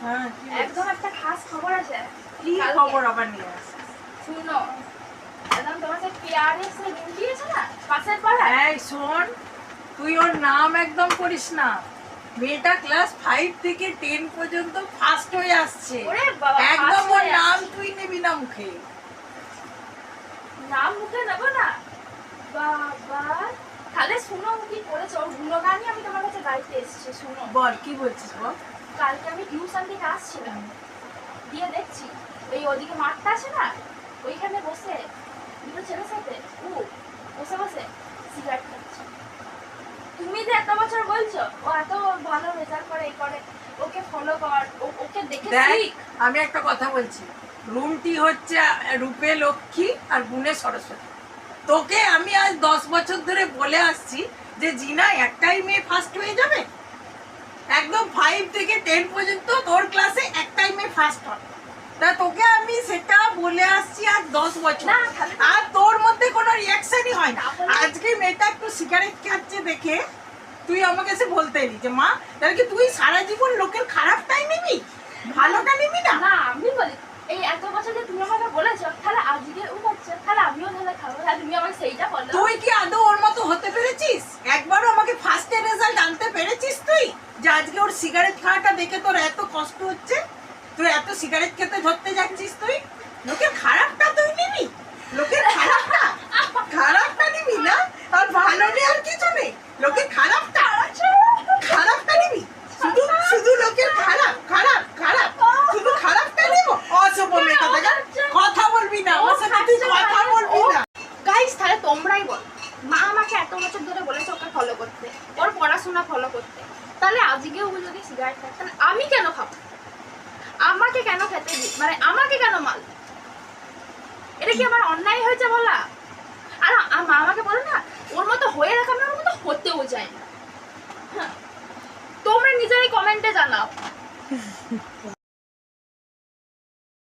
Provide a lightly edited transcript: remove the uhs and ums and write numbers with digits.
হ্যাঁ, একদম একটা খাস খবর আছে। কি খবর আবার নিয়ে আসছিস? শুনো, একদম তোমার যে পিয়ারে সে লিঙ্ক দিয়েছে না পাশের পাড়ায়। এই শোন, তুই ওর নাম একদম করিস না। মেয়েটা ক্লাস 5 থেকে 10 পর্যন্ত ফার্স্ট হয়ে আসছে। ওরে বাবা, একদম first ওর হয়ে নাম আসছে। তুই নিবি না মুখে। নাম মুখে নেবো না বাবা। তাহলে শুনো কি করেছে ওর গুণগানই আমি তোমার কাছে গাইতে এসেছি। শুনো, বল কি বলছিস বল। কালকে আমি টিউশন থেকে আসছিলাম, দিয়ে দেখছি ওই ওদিকে মাঠটা আছে না, ওইখানে বসে দুটো ছেলের সাথে ও বসে বসে সিগারেট খাচ্ছে। তুমি যে এত বছর বলছো ও এত ভালো রেজাল্ট করে এই করে, ওকে ফলো কর, ওকে দেখে দেখ, শিখ। আমি একটা কথা বলছি, রুমটি হচ্ছে রূপে লক্ষ্মী আর গুণে সরস্বতী। তোকে আমি আজ 10 বছর ধরে বলে আসছি যে জিনা একটাই মেয়ে ফার্স্ট হয়ে যাবে। একদম 5 থেকে 10 পর্যন্ত তোর ক্লাসে একটাই মেয়ে ফার্স্ট হবে। তা তোকে আমি সেটা বলে আসছি আজ 10 বছর, না, আর তোর মধ্যে কোনো রিয়াকশনই হয় না। আজকে মেয়েটা একটু সিগারেট খাচ্ছে দেখে তুই আমাকে এসে বলতে এলি যে মা, তাহলে কি তুই সারা জীবন লোকের খারাপটাই নিবি, ভালোটা নিবি না? না, আমি বলি এই এত বছর যে তুমি আমাকে বলেছো, তাহলে আজকে ও হচ্ছে, তাহলে আমিও তাহলে খাবো, তাহলে তুমি আমাকে সেইটা বলো। তুই কি আদৌ ওর মতো হতে পেরেছিস? একবারও আমাকে ফার্স্টের রেজাল্ট আনতে পেরেছিস তুই? যে আজকে ওর সিগারেট খাওয়াটা দেখে তোর এত কষ্ট হচ্ছে, তুই এত সিগারেট খেতে ধরতে যাচ্ছিস। তুই লোকের খারাপটা তুই নিবি, লোকের খারাপটা নিবি না, আর ভালো নেই আর কিছু নেই, লোকের খারাপটা নিবি। শুধু শুধু লোকের খারাপ খারাপ খারাপ, শুধু খারাপটা নিব। অসভ্য মেয়েটা দেখা, কথা বলবি না আমার সাথে, তুই কথা বলবি না। গাইস, তাহলে তোমরাই বল, মা আমাকে এত বছর ধরে বলেছে ওকে ফলো করতে, ওর পড়াশোনা ফলো করতে, তাহলে আজকে ও যদি সিগারেট খায় তাহলে আমি কেন খাবো? আমাকে কেন খেতে দি, মানে আমাকে কেন মাল? এটা কি আমার অন্যায় হয়েছে বলা? আর মা আমাকে বলে না ওর মতো হয়ে রাখা, আমি ওর মতো হতেও চাই না। হ্যাঁ, তোমরা নিজেরাই কমেন্টে জানাও।